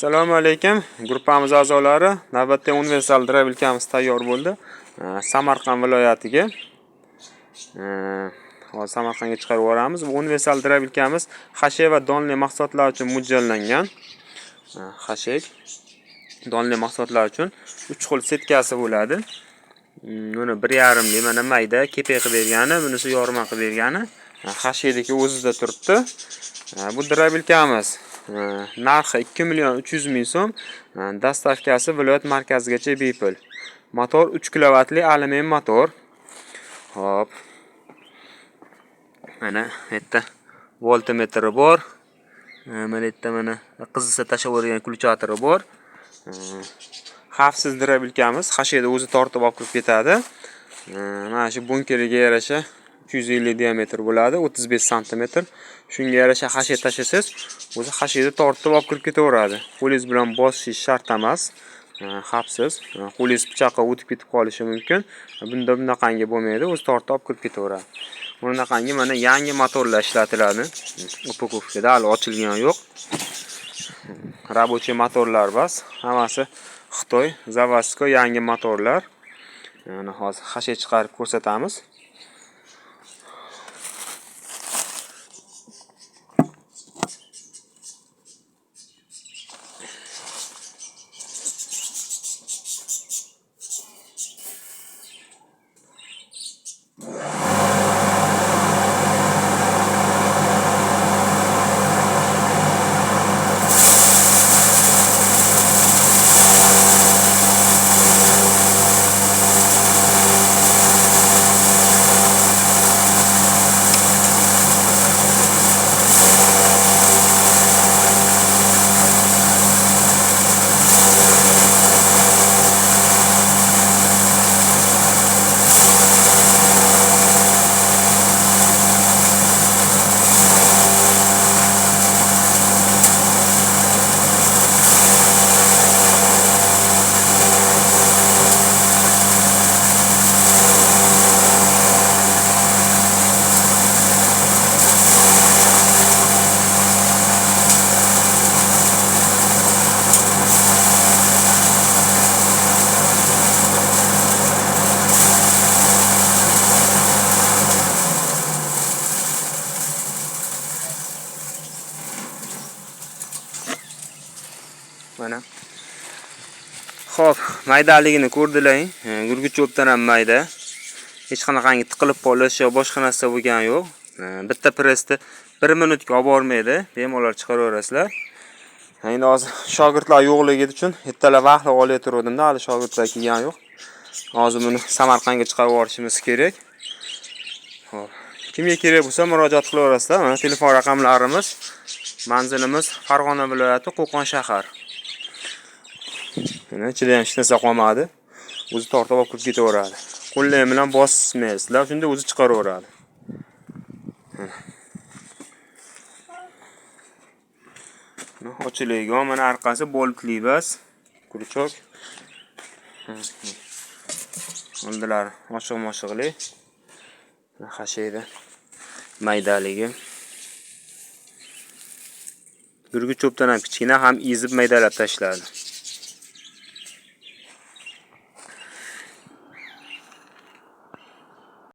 Assalomu alaykum. Gruppamiz a'zolari, navbatda universal drabilkamiz tayyor bo'ldi. Samarqand viloyatiga. Hozir Samarqandga chiqarib yuboramiz. Bu universal drabilkamiz hashay va donli mahsulotlar uchun mo'ljallangan. Hashay donli mahsulotlar uchun 3 xil setkasi bo'ladi. Buni 1,5 li mana mayda kepak qilib bergani, bunisi yorma qilib bergani. Hashaydagi o'zida turibdi. Bu drabilkamiz narxi 2.300.000 so'm, dastavkasi viloyat markazigacha bepul. Motor 3 kilovatli alyumin motor. Hop. Mana bu yerda voltmetri bor. Mana bu yerda mana qizilsa tashlab o'rgan kulchatiri bor. Xavfsiz drabilkamiz hashayda o'zi tortib olib kirib ketadi. Mana shu bunkeriga yarasha 250 diametr bo'ladi, 35 sm. Shunga yarasha hashay tashlasangiz, o'zi hashayda tortib olib kirib ketaveradi. Qo'lingiz bilan bosish shart emas. Xavfsiz. Qo'lingiz pichoqqa o'tib ketib qolishi mumkin. Bunda bunaqangi bo'lmaydi, o'zi tortib olib kirib ketaveradi. Bunaqangi mana yangi motorlar ishlatiladi. Upakovkada hali ochilgani yo'q. Рабочий motorlar bas. Hammasi Xitoy, Zavodskoy yangi motorlar. Mana hozir hashay chiqarib ko'rsatamiz. Mana. Xo'p, maydaligini ko'rdilar. Gurguch cho'pdan ham mayda. Hech qanaqangi tiqilib qolish yoki boshqa narsa bo'lgani yo'q. Bitta pressda 1 minutga olib bormaydi. Bemalol chiqaraverasizlar. Endi hozir shogirdlar yo'qligi uchun ertalab vaqtli olayotgandim-da, hali shogirdlar kelgani yo'q. Hozir buni Samarqandga chiqarib yuborishimiz kerak. Xo'p. Kimga kerak bo'lsa murojaat qilaverasizlar. Mana telefon raqamlarimiz. Manzilimiz Farg'ona viloyati, Qo'qon shahar. Mana ichida ham hech narsa qolmadi. O'zi tortib olib kirib ketaveradi. Qo'llar bilan bosmaysizlar, shunda o'zi chiqaraveradi. Ochiladigan mana orqasi boltli bas, kurchok. Oldilari ochiq-mochiqli. Hashayda maydaligi. Gurguch cho'pdan ham kichkina, ham ezib maydalab tashladi.